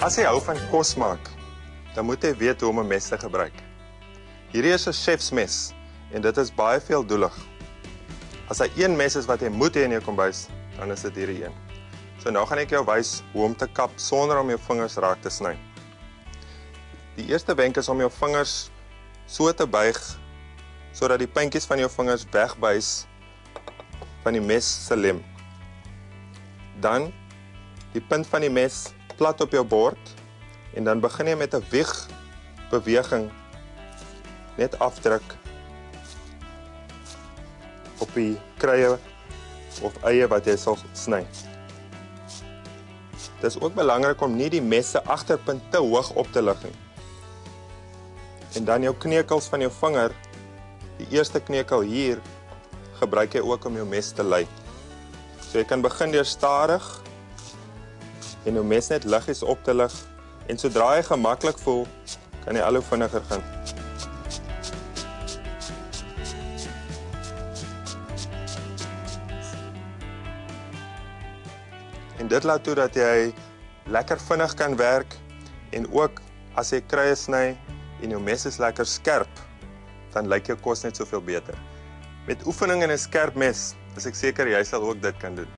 As jy hou van kos maak, dan moet jy weet hoe om 'n mes te gebruik. Hierdie is 'n chefsmes en dit is baie veeldoelig. As daar een mes is wat jy moet hê in jou kombuis, dan is dit hierdie een. So nou gaan ek jou wys hoe om te kap sonder om jou vingers raak te sny. Die eerste wenk is om jou vingers so te buig sodat die puntjies van jou vingers wegbuis van die mes se lem. Dan die punt van die mes plat op jou bord en dan begin jy met 'n wiegbeweging net afdruk op die kruie of eie wat jy sal sny. Dit is ook belangrik om nie die mes se agterpunt te hoog op te lig nie. En dan jou kneukels van jou vinger, die eerste kneukel hier, gebruik jy ook om jou mes te lei. So jy kan begin deur stadig en jou mes net liggies op te lig en sodra jy gemaklik voel, kan jy al hoe vinniger gaan. En dit laat toe dat jy lekker vinnig kan werk en ook as jy kruie sny en jou mes is lekker skerp, dan lyk jou kos net soveel beter. Met oefening en 'n skerp mes, is ek seker jy sal ook dit kan doen.